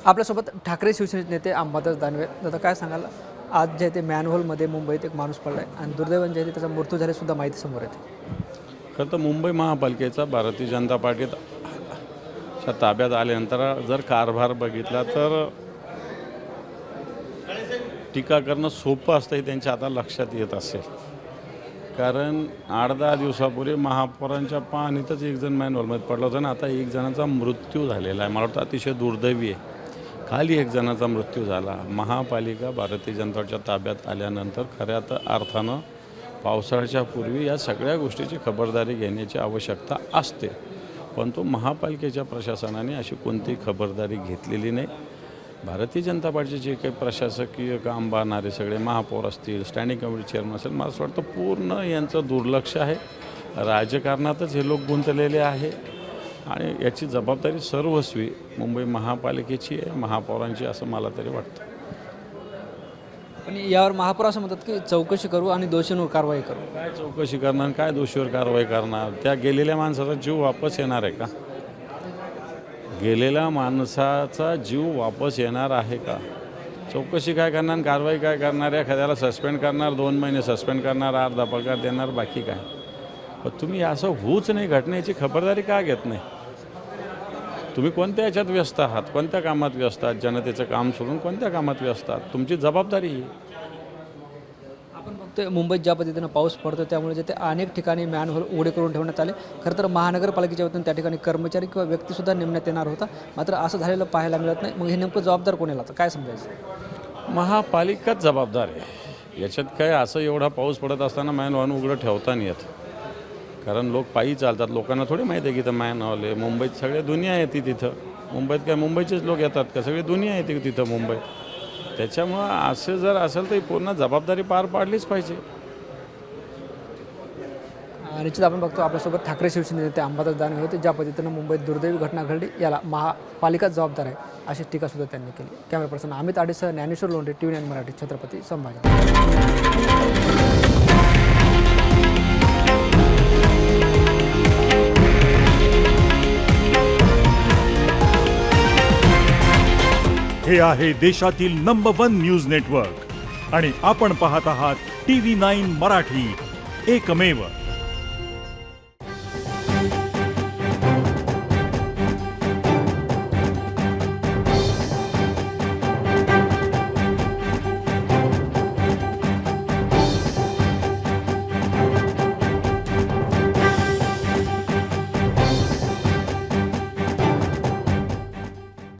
आपल्यासोबत ठाकरे शिवसेनेचे नेते अंबादास दानवे. दादा काय सांगाल, आज जे ते मॅनहोलमध्ये मुंबईत एक माणूस पडला आहे आणि दुर्दैवाने जे त्याचा मृत्यू झाले सुद्धा माहिती समोर येते. खरं तर मुंबई महापालिकेचा भारतीय जनता पार्टीच्या ताब्यात आल्यानंतर जर कारभार बघितला तर टीका करणं सोपं असतं हे त्यांच्या आता लक्षात येत असेल. कारण 8-10 दिवसापूर्वी महापौरांच्या पाहणीतच एक जण मॅनहोलमध्ये पडला होता आणि आता एक जणाचा मृत्यू झालेला आहे. मला वाटतं अतिशय दुर्दैवी आहे. खाली एक जणाचा मृत्यू झाला. महापालिका भारतीय जनताच्या ताब्यात आल्यानंतर खऱ्या अर्थानं पावसाळ्याच्या पूर्वी या सगळ्या गोष्टीची खबरदारी घेण्याची आवश्यकता असते, परंतु महापालिकेच्या प्रशासनाने अशी कोणतीही खबरदारी घेतलेली नाही. भारतीय जनता पार्टीचे जे काही प्रशासकीय काम पाहणारे सगळे महापौर असतील, स्टँडिंग कमिटी चेअरमन असेल, मला असं वाटतं पूर्ण यांचं दुर्लक्ष आहे. राजकारणातच हे लोक गुंतलेले आहे आणि याची जबाबदारी सर्वस्वी मुंबई महापालिकेची आहे, महापौरांची, असं मला तरी वाटतं. पण यावर महापौर असं म्हणतात की चौकशी करू आणि दोषींवर कारवाई करू. काय चौकशी करणार, काय दोषीवर कारवाई करणार? त्या गेलेल्या माणसाचा जीव वापस येणार आहे का? गेलेल्या माणसाचा जीव वापस येणार आहे का? चौकशी काय करणार, कारवाई काय करणार? एखाद्याला सस्पेंड करणार, 2 महिने सस्पेंड करणार, अर्धा पगार देणार, बाकी काय? पण तुम्ही असं होऊच नाही घटनेची खबरदारी का घेत नाही? तुम्ही कोणत्या याच्यात व्यस्त आहात, कोणत्या कामात व्यस्त आहात? जनतेचं काम सोडून कोणत्या कामात व्यस्त आहात? तुमची जबाबदारी ही. आपण बघतोय मुंबईत ज्या पद्धतीनं पाऊस पडतो त्यामुळे जे ते अनेक ठिकाणी मॅनहोल उघडे करून ठेवण्यात आले. खरं तर महानगरपालिकेच्या वतीनं त्या ठिकाणी कर्मचारी किंवा व्यक्तीसुद्धा नेमण्यात येणार होता, मात्र असं झालेलं पाहायला मिळत नाही. मग हे नेमकं जबाबदार कोणाला, तर काय समजायचं? महापालिकाच जबाबदार आहे. याच्यात काय असं एवढा पाऊस पडत असताना मॅनहॉल उघडं ठेवता नाही येत, कारण लोक पायी चालतात. लोकांना थोडी माहिती आहे की इथं मॅनहॉल आहे. मुंबईत सगळ्या दुनिया येते तिथं. मुंबईत काय मुंबईचेच लोक येतात का? सगळी दुनिया येते तिथं मुंबईत. त्याच्यामुळं असं जर असेल तर पूर्ण जबाबदारी पार पाडलीच पाहिजे. निश्चित आपण बघतो आपल्यासोबत ठाकरे शिवसेने नेते अंबादास दानवे होते. ज्या पद्धतीनं मुंबईत दुर्दैवी घटना घडली याला महापालिकाच जबाबदार आहे अशी टीकासुद्धा त्यांनी केली. कॅमेरा पर्सन अमित आडेसह ज्ञानेश्वर लोंढे, TV9 मराठी, छत्रपती संभाजी. हे आहे देशातील नंबर 1 न्यूज नेटवर्क आणि आपण पाहत आहात TV9 मराठी, एकमेव.